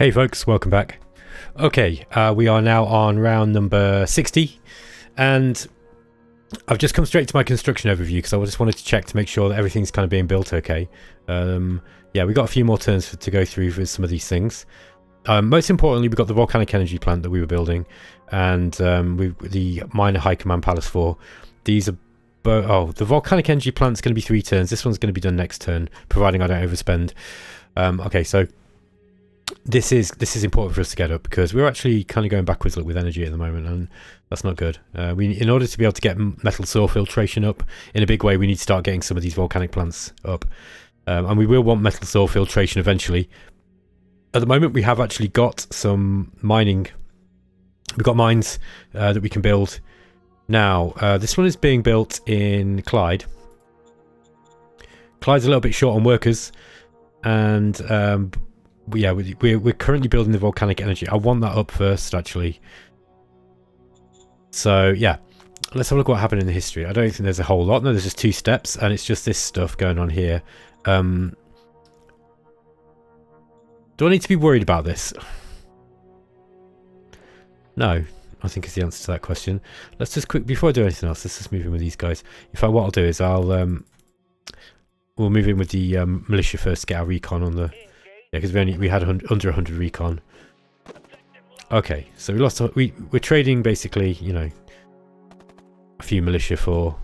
Hey folks, welcome back. Okay, we are now on round number 60, and I've just come straight to my construction overview because I just wanted to check to make sure that everything's kind of being built okay. Yeah, we got a few more turns to go through with some of these things. Most importantly, we got the volcanic energy plant that we were building, and the minor high command palace for. These are the volcanic energy plant's going to be 3 turns. This one's going to be done next turn, providing I don't overspend. Okay, so this is important for us to get up because we're actually kind of going backwards with energy at the moment, and that's not good. In order to be able to get metal soil filtration up in a big way, we need to start getting some of these volcanic plants up, and we will want metal soil filtration eventually. At the moment, we have actually got some mining. We've got mines that we can build now. This one is being built in Clyde. Clyde's a little bit short on workers, and yeah, we're currently building the volcanic energy. I want that up first, actually. So yeah, let's have a look at what happened in the history. I don't think there's a whole lot. No, there's just 2 steps, and it's just this stuff going on here. Do I need to be worried about this? No, I think is the answer to that question. Let's just before I do anything else, let's just move in with these guys. In fact, what I'll do is we'll move in with the militia first to get our recon on the. Yeah, because we had under 100 recon. Okay, so we lost. We're trading basically, you know, a few militia for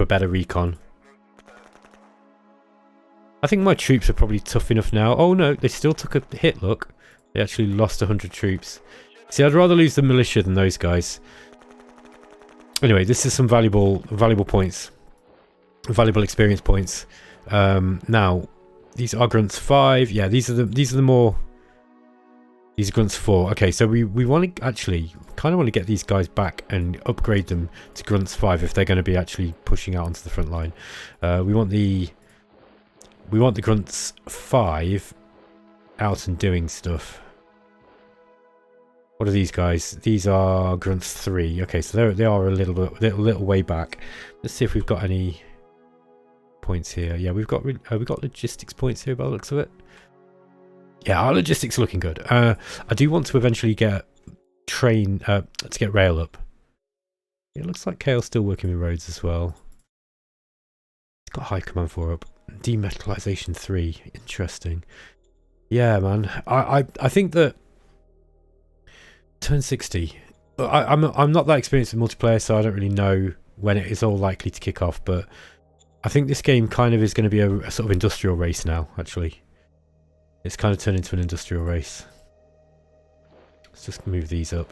better recon. I think my troops are probably tough enough now. Oh no, they still took a hit. Look, they actually lost 100 troops. See, I'd rather lose the militia than those guys. Anyway, this is some valuable points, valuable experience points. Now. These are grunts 5. Yeah, these are more. These are grunts 4. Okay, so we want to actually kind of want to get these guys back and upgrade them to grunts 5 if they're going to be actually pushing out onto the front line. We want the grunts 5 out and doing stuff. What are these guys? These are grunts 3. Okay, so they are a little way back. Let's see if we've got any points here. Yeah, we've got logistics points here by the looks of it. Yeah, our logistics are looking good. I do want to eventually get to get rail up. It looks like Cael's still working with roads as well. It's got high command 4 up. Demetallization 3. Interesting. Yeah, man. I think that turn 60. I'm not that experienced with multiplayer, so I don't really know when it is all likely to kick off, but I think this game kind of is going to be a sort of industrial race now, actually. It's kind of turned into an industrial race. Let's just move these up.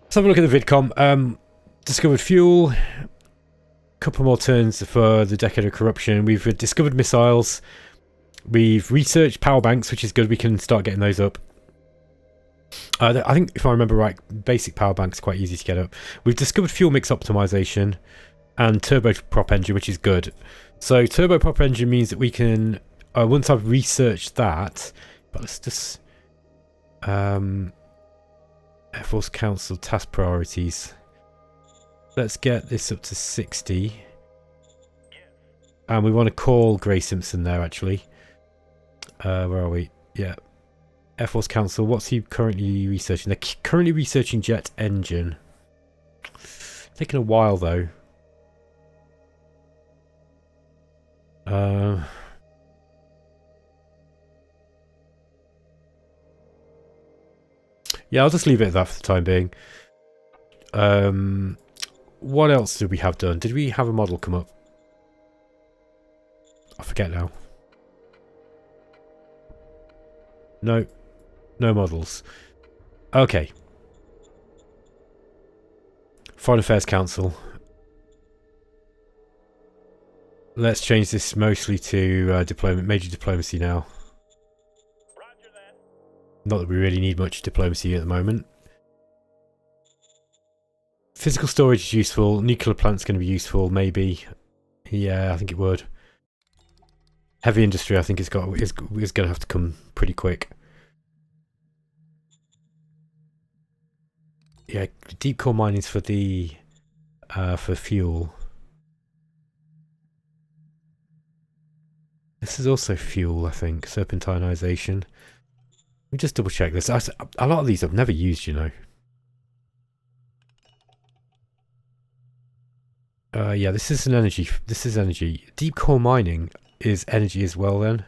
Let's have a look at the vidcom. Discovered fuel. Couple more turns for the Decade of Corruption. We've discovered missiles. We've researched power banks, which is good. We can start getting those up. I think, if I remember right, basic power banks are quite easy to get up. We've discovered fuel mix optimization and turboprop engine, which is good. So turboprop engine means that we can, once I've researched that, but let's just Air Force Council task priorities. Let's get this up to 60, and we want to call Gray Simpson there actually. Where are we? Yeah, Air Force Council. What's he currently researching? They're currently researching jet engine. Taking a while though. Yeah, I'll just leave it at that for the time being. What else did we have done? Did we have a model come up? I forget now. No models. Okay. Foreign Affairs Council. Let's change this mostly to major diplomacy now. Roger that. Not that we really need much diplomacy at the moment. Physical storage is useful. Nuclear plant's going to be useful, maybe. Yeah, I think it would. Heavy industry, I think, is going to have to come pretty quick. Yeah, deep core mining's for the for fuel. This is also fuel, I think. Serpentinization. me just double check this. A lot of these I've never used, you know. Yeah, this is an energy. This is energy. Deep core mining is energy as well then.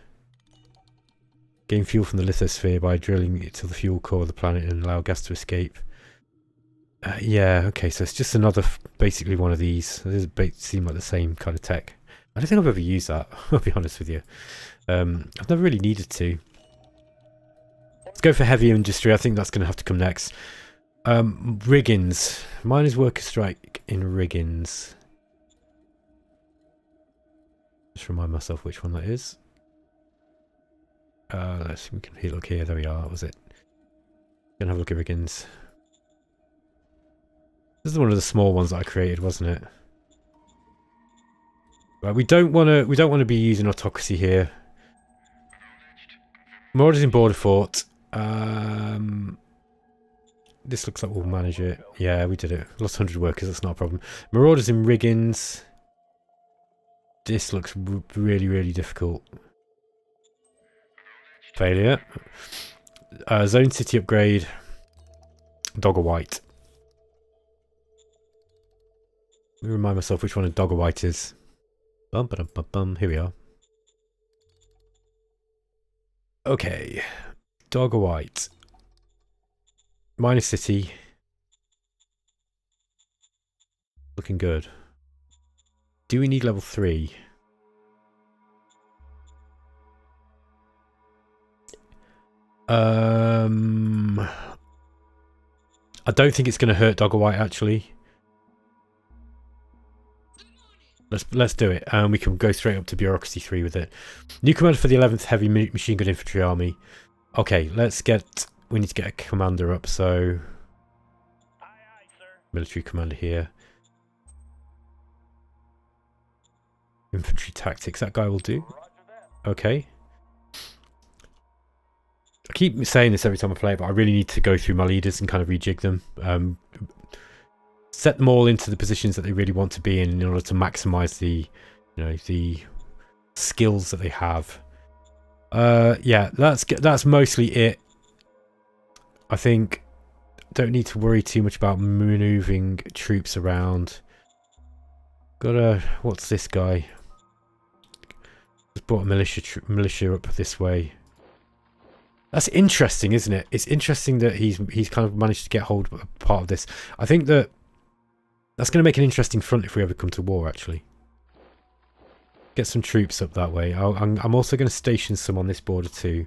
Gain fuel from the lithosphere by drilling it to the fuel core of the planet and allow gas to escape. Yeah, okay, so it's just another, basically one of these. These seem like the same kind of tech. I don't think I've ever used that, I'll be honest with you. I've never really needed to. Let's go for heavy industry. I think that's going to have to come next. Riggins. Miners worker strike in Riggins. Just remind myself which one that is. Let's see, we can look here. There we are. That was it. Gonna have a look at Riggins. This is one of the small ones that I created, wasn't it? Right, we don't want to be using autocracy here. Marauders in Border Fort. This looks like we'll manage it. Yeah, we did it. Lost 100 workers. That's not a problem. Marauders in Riggins. This looks really, really difficult. Failure. Zone City upgrade. Dogger White. Let me remind myself which one of Dogger White is. Bum, ba, bum, bum. Here we are. Okay. Dogger White. Minor City. Looking good. Do we need level 3? I don't think it's going to hurt Dogger White actually. Let's do it, and we can go straight up to bureaucracy 3 with it. New commander for the 11th Heavy Machine Gun Infantry Army. Okay, let's get. We need to get a commander up. So, Aye, aye, sir. military commander here. Infantry tactics. That guy will do. Roger that. Okay. I keep saying this every time I play, but I really need to go through my leaders and kind of rejig them. Set them all into the positions that they really want to be in order to maximize the, you know, the skills that they have. Yeah, that's mostly it. I think don't need to worry too much about moving troops around. What's this guy? Just brought a militia up this way. That's interesting, isn't it? It's interesting that he's kind of managed to get hold of a part of this. I think that's going to make an interesting front if we ever come to war, actually. Get some troops up that way. I'm also going to station some on this border too.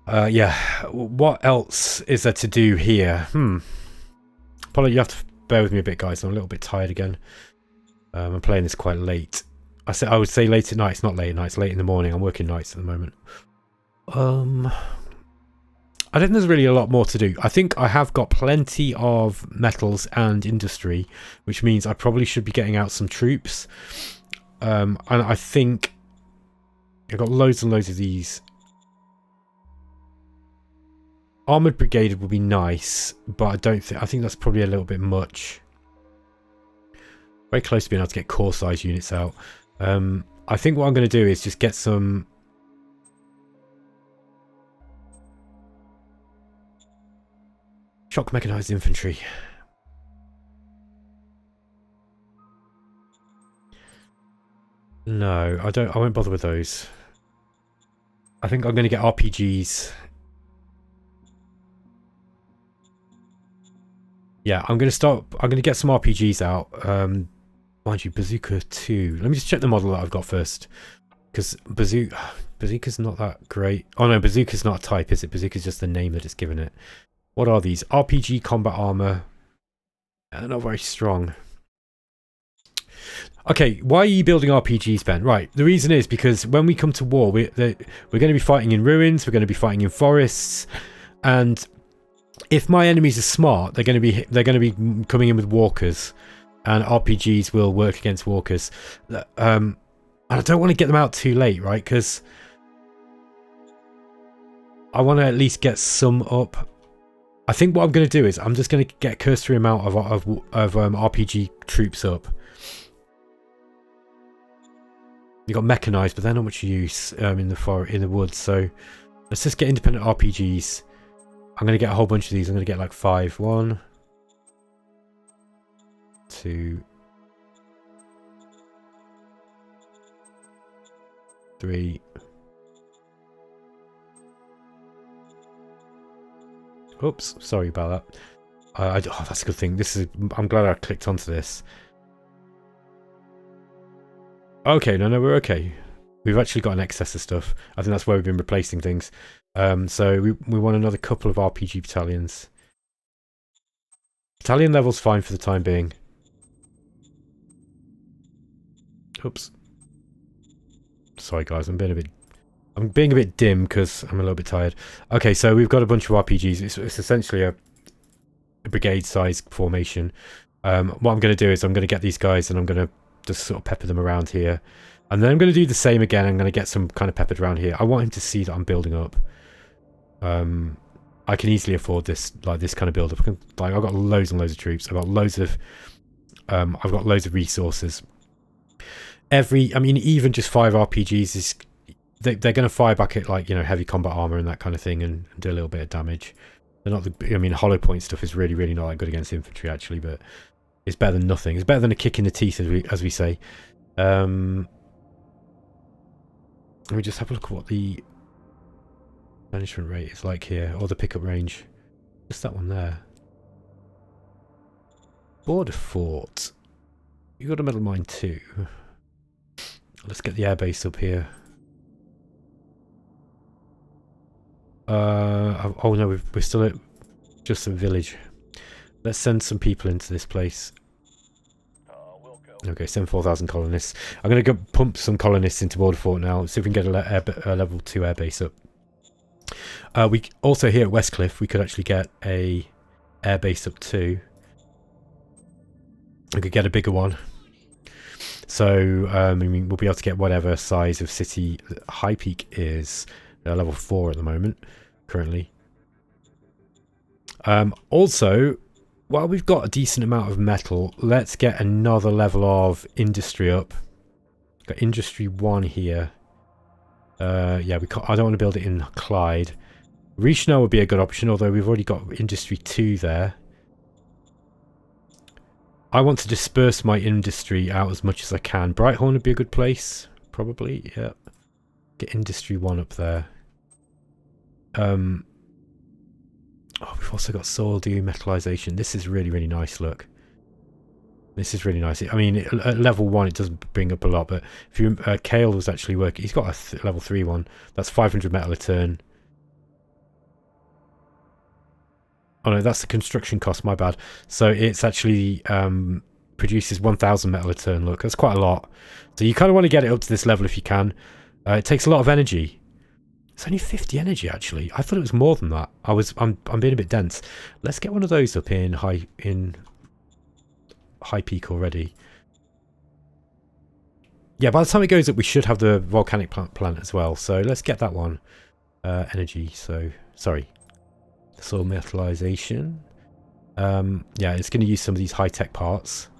Yeah. What else is there to do here? Probably you have to bear with me a bit, guys. I'm a little bit tired again. I'm playing this quite late. I would say late at night. It's not late at night. It's late in the morning. I'm working nights at the moment. I don't think there's really a lot more to do. I think I have got plenty of metals and industry, which means I probably should be getting out some troops. And I think I've got loads and loads of these. Armoured Brigade would be nice, but I think that's probably a little bit much. Very close to being able to get core size units out. I think what I'm going to do is just get some shock mechanized infantry. No, I won't bother with those. I think I'm going to get RPGs. Yeah, I'm going to get some RPGs out. Mind you, Bazooka 2. Let me just check the model that I've got first. Because Bazooka's not that great. Oh no, Bazooka's not a type, is it? Bazooka's just the name that it's given it. What are these? RPG combat armor. They're not very strong. Okay, why are you building RPGs, Ben? Right, the reason is because when we come to war, we're going to be fighting in ruins, we're going to be fighting in forests, and if my enemies are smart, they're going to be coming in with walkers, and RPGs will work against walkers. And I don't want to get them out too late, right? Because I want to at least get some up. I think what I'm going to do is I'm just going to get a cursory amount of RPG troops up. You got mechanized, but they're not much use in the woods. So let's just get independent RPGs. I'm going to get a whole bunch of these. I'm going to get like 5. 1, 2, 3. Oops, sorry about that. Oh, that's a good thing. I'm glad I clicked onto this. Okay, no, we're okay. We've actually got an excess of stuff. I think that's where we've been replacing things. So we want another couple of RPG battalions. Battalion level's fine for the time being. Oops. Sorry guys, I'm being a bit dim because I'm a little bit tired. Okay, so we've got a bunch of RPGs. It's essentially a brigade size formation. What I'm going to do is I'm going to get these guys and I'm going to just sort of pepper them around here. And then I'm going to do the same again. I'm going to get some kind of peppered around here. I want him to see that I'm building up. I can easily afford this, like this kind of build up. Like I've got loads and loads of troops. I've got loads of resources. Even just 5 RPGs is they're going to fire back at, like, you know, heavy combat armor and that kind of thing, and do a little bit of damage. They're not hollow point stuff is really, really not that good against infantry actually, but it's better than nothing. It's better than a kick in the teeth, as we say. Let me just have a look at what the management rate is like here, or the pickup range. Just that one there. Border fort. You got a metal mine too. Let's get the airbase up here. Oh no, we're still at just a village. Let's send some people into this place. Okay, send 4,000 colonists. I'm going to go pump some colonists into Border Fort now. See if we can get a level 2 airbase up. We also here at Westcliff we could actually get a airbase up too. We could get a bigger one. So we'll be able to get whatever size of city. High Peak is level 4 at the moment, currently. Also, while we've got a decent amount of metal, let's get another level of industry up. Got industry 1 here. Yeah, I don't want to build it in Clyde. Richnau would be a good option, although we've already got industry 2 there. I want to disperse my industry out as much as I can. Brighthorn would be a good place, probably. Yeah. Get industry 1 up there. Oh, we've also got soil demetallization. This is really, really nice. Look, this is really nice. I mean, at level 1 it doesn't bring up a lot, but if you Cael was actually working, he's got a level 3 one. That's 500 metal a turn. Oh no, that's the construction cost, my bad. So it's actually produces 1,000 metal a turn. Look, that's quite a lot. So you kind of want to get it up to this level if you can. It takes a lot of energy. It's only 50 energy actually. I thought it was more than that. I'm being a bit dense. Let's get one of those up in high peak already. Yeah, by the time it goes up we should have the volcanic plant as well. So let's get that one. Energy, so sorry. Soil metallization. Yeah, it's going to use some of these high-tech parts.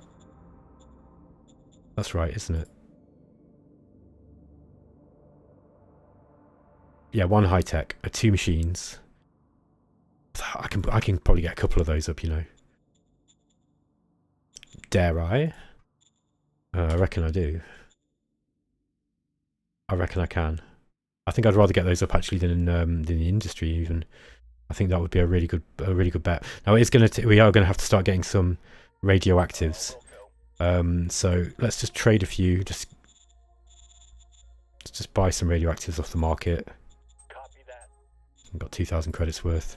That's right, isn't it? Yeah, 1 high-tech, 2 machines. I can probably get a couple of those up, you know. Dare I? I reckon I do. I reckon I can. I think I'd rather get those up actually than the industry even. I think that would be a really good bet. Now it is we are going to have to start getting some radioactives. So let's just trade a few. Let's just buy some radioactives off the market. Copy that. I've got 2,000 credits worth.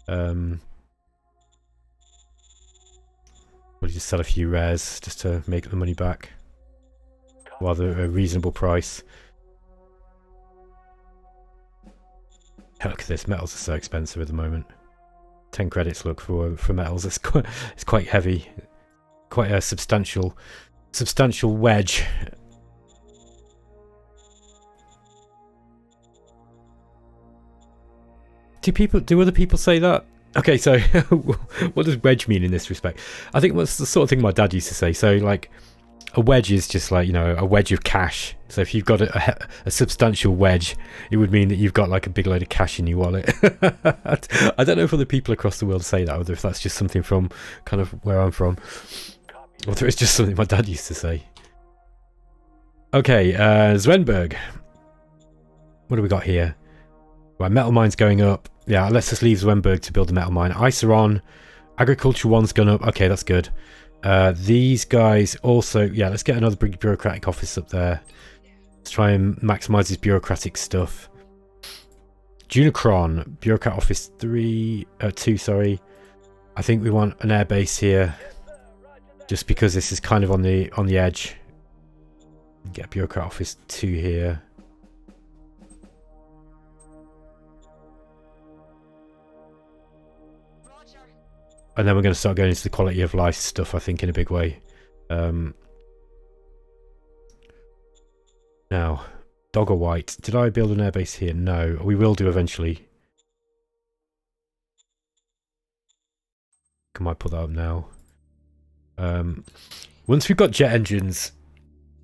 We'll just sell a few rares just to make the money back. Rather a reasonable price. Look at this, metals are so expensive at the moment. 10 credits, look, for metals. It's quite heavy. Quite a substantial wedge. Do other people say that? Okay, so what does wedge mean in this respect? I think that's the sort of thing my dad used to say. So like a wedge is just like, you know, a wedge of cash. So if you've got a substantial wedge, it would mean that you've got like a big load of cash in your wallet. I don't know if other people across the world say that, or if that's just something from kind of where I'm from, or if it's just something my dad used to say. Okay, Zwenberg. What do we got here? Right, metal mine's going up. Yeah, let's just leave Zwenberg to build a metal mine. Iceron, agriculture 1's gone up. Okay, that's good. These guys also, yeah, let's get another big bureaucratic office up there. Let's try and maximize his bureaucratic stuff. Junacron, bureaucrat office 2, sorry. I think we want an airbase here, just because this is kind of on the edge. Get a bureaucrat office 2 here. And then we're going to start going into the quality of life stuff, I think, in a big way. Now, Dog or White. Did I build an airbase here? No. We will do eventually. I might put that up now. Once we've got jet engines,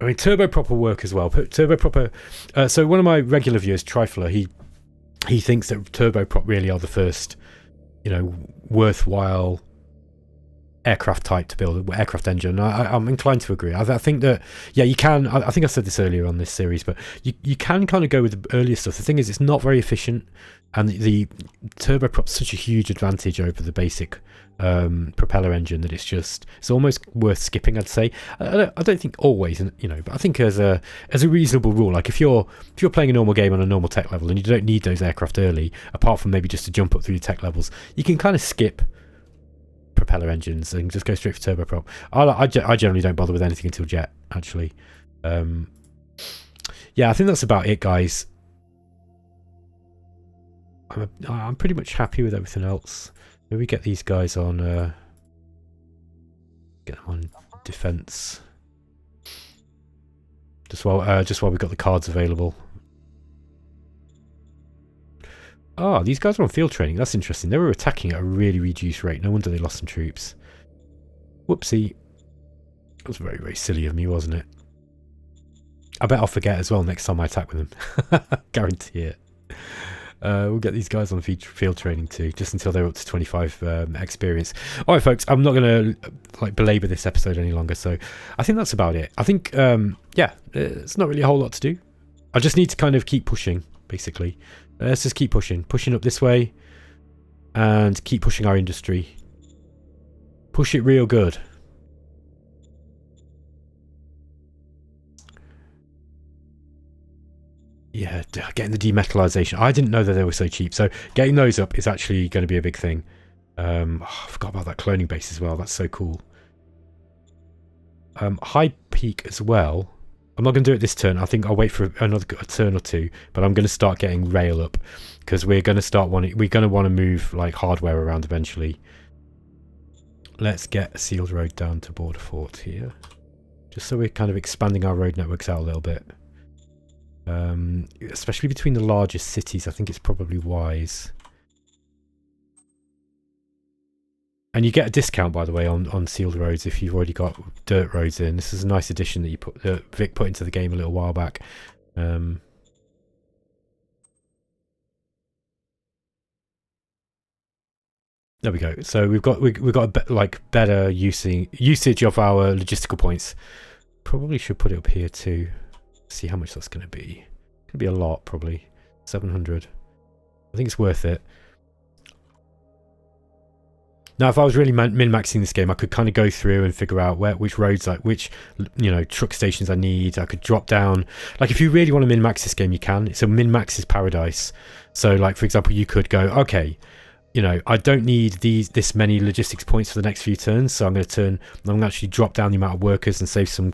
I mean, turboprop will work as well. Turboprop. So one of my regular viewers, Trifler, he thinks that turboprop really are the first, you know, worthwhile aircraft type to build, aircraft engine. I'm inclined to agree. I think that, yeah, you can. I think I said this earlier on this series, but you can kind of go with the earlier stuff. The thing is, it's not very efficient, and the turboprop's such a huge advantage over the basic propeller engine that it's almost worth skipping, I'd say. I don't think always, you know, but I think as a reasonable rule, like if you're playing a normal game on a normal tech level and you don't need those aircraft early, apart from maybe just to jump up through the tech levels, you can kind of skip propeller engines and just go straight for turboprop. I generally don't bother with anything until jet, actually. Yeah, I think that's about it, guys. I'm pretty much happy with everything else. Maybe get these guys on get them on defense, just while we've got the cards available. Ah, these guys are on field training. That's interesting. They were attacking at a really reduced rate. No wonder they lost some troops. Whoopsie. That was very, very silly of me, wasn't it? I bet I'll forget as well next time I attack with them. Guarantee it. We'll get these guys on field training too, just until they're up to 25 experience. All right, folks, I'm not going to like belabor this episode any longer, so I think that's about it. I think, yeah, it's not really a whole lot to do. I just need to kind of keep pushing, basically. Let's just keep pushing up this way, and keep pushing our industry. Push it real good. Yeah, getting the demetallization. I didn't know that they were so cheap, so getting those up is actually going to be a big thing. I forgot about that cloning base as well. That's so cool. High peak as well. I'm not going to do it this turn. I think I'll wait for a turn or two, but I'm going to start getting rail up, because we're going to want to move like hardware around eventually. Let's get a sealed road down to Border Fort here, just so we're kind of expanding our road networks out a little bit. Especially between the largest cities, I think it's probably wise. And you get a discount, by the way, on sealed roads if you've already got dirt roads in. This is a nice addition that Vic put into the game a little while back. There we go. So we've got better usage of our logistical points. Probably should put it up here too. See how much that's going to be. It's going to be a lot, probably 700. I think it's worth it. Now, if I was really min-maxing this game, I could kind of go through and figure out which roads, which truck stations I need. I could drop down. Like, if you really want to min-max this game, you can. It's a min-max is paradise. So, like, for example, you could go, okay, I don't need this many logistics points for the next few turns, so I'm going to actually drop down the amount of workers and save some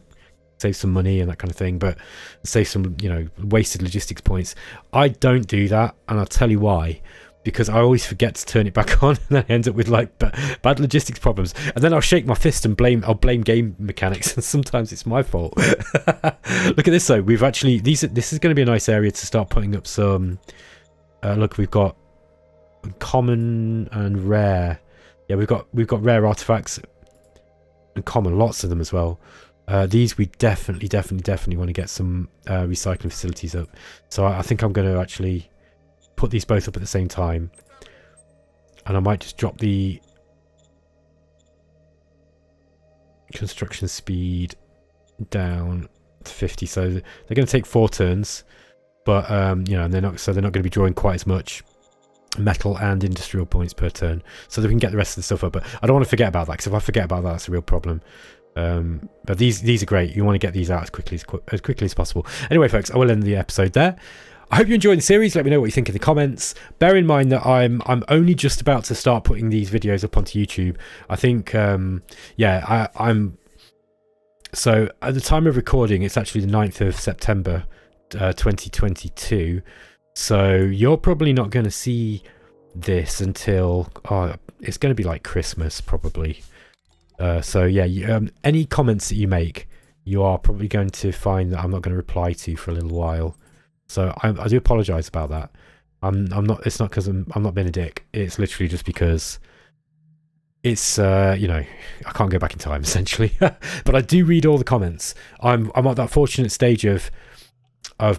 money and that kind of thing, but save some, wasted logistics points. I don't do that, and I'll tell you why. Because I always forget to turn it back on, and then I end up with like bad logistics problems, and then I'll shake my fist and I'll blame game mechanics, and sometimes it's my fault. Look at this though. We've actually this is going to be a nice area to start putting up some. Look, we've got common and rare. Yeah, we've got rare artifacts and common, lots of them as well. These we definitely want to get some recycling facilities up. So I think I'm going to actually put these both up at the same time, and I might just drop the construction speed down to 50. So they're going to take 4 turns, but you know, and they're not going to be drawing quite as much metal and industrial points per turn, so that we can get the rest of the stuff up. But I don't want to forget about that, because if I forget about that, that's a real problem. But these are great. You want to get these out as quickly as possible. Anyway, folks, I will end the episode there. I hope you enjoyed the series. Let me know what you think in the comments. Bear in mind that I'm only just about to start putting these videos up onto YouTube. I think yeah, I'm so at the time of recording, it's actually the 9th of September 2022. So you're probably not going to see this until it's going to be like Christmas probably. So yeah, any comments that you make, you are probably going to find that I'm not going to reply to for a little while. So I do apologise about that. I'm not. It's not because I'm not being a dick. It's literally just because it's you know, I can't go back in time essentially. But I do read all the comments. I'm at that fortunate stage of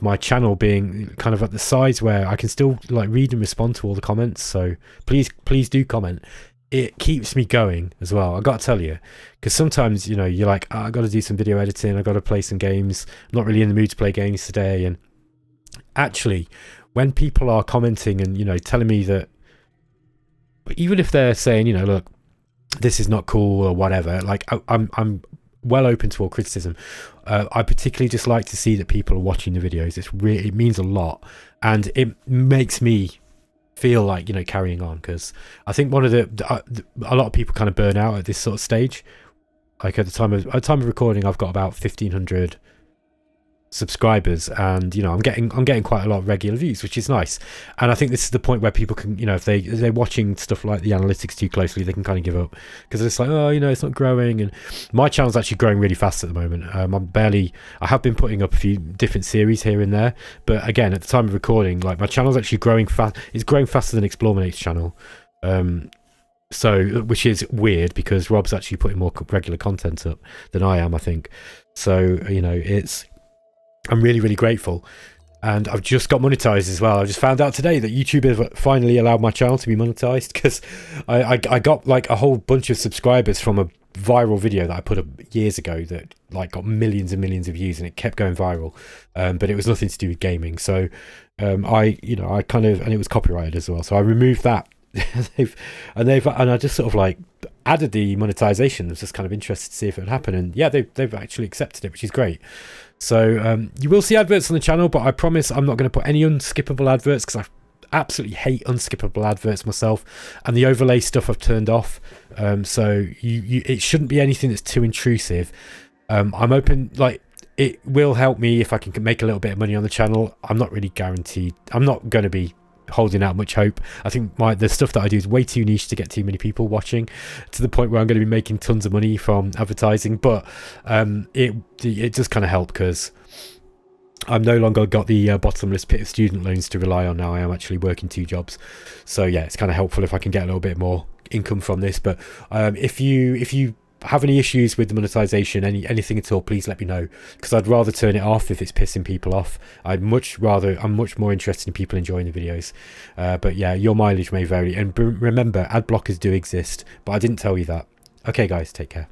my channel being kind of at the size where I can still like read and respond to all the comments. So please do comment. It keeps me going as well, I gotta tell you, because sometimes, you know, you're like, oh, I gotta do some video editing, I gotta play some games, I'm not really in the mood to play games today. And actually, when people are commenting and, you know, telling me that, even if they're saying, you know, look, this is not cool or whatever, like I'm well open to all criticism. I particularly just like to see that people are watching the videos. It means a lot, and it makes me feel like, you know, carrying on, because I think one of a lot of people kind of burn out at this sort of stage. Like at the time of recording, I've got about 1,500 subscribers, and you know, I'm getting quite a lot of regular views, which is nice. And I think this is the point where people can, you know, if they're watching stuff like the analytics too closely, they can kind of give up, because it's like, oh, you know, it's not growing. And my channel's actually growing really fast at the moment. I have been putting up a few different series here and there, but again, at the time of recording, like, my channel's actually growing fast. It's growing faster than Explorminate's channel, so, which is weird, because Rob's actually putting more regular content up than I am, I think. So, you know, I'm really grateful. And I've just got monetized as well. I just found out today that YouTube have finally allowed my channel to be monetized, because I got like a whole bunch of subscribers from a viral video that I put up years ago that like got millions and millions of views, and it kept going viral, but it was nothing to do with gaming. So and it was copyrighted as well, so I removed that. and I just sort of like added the monetization. I was just kind of interested to see if it would happen, and yeah, they've actually accepted it, which is great. So you will see adverts on the channel, but I promise I'm not going to put any unskippable adverts, because I absolutely hate unskippable adverts myself, and the overlay stuff I've turned off. So it shouldn't be anything that's too intrusive. I'm open, like, it will help me if I can make a little bit of money on the channel. I'm not really guaranteed. I'm not going to be holding out much hope. I think the stuff that I do is way too niche to get too many people watching, to the point where I'm going to be making tons of money from advertising. But it does kind of help, because I've no longer got the bottomless pit of student loans to rely on now. I am actually working 2 jobs, so yeah, it's kind of helpful if I can get a little bit more income from this. But if you have any issues with the monetization, anything at all, please let me know, because I'd rather turn it off if it's pissing people off. I'm much more interested in people enjoying the videos. But yeah, your mileage may vary, and remember, ad blockers do exist, but I didn't tell you that. Okay guys, take care.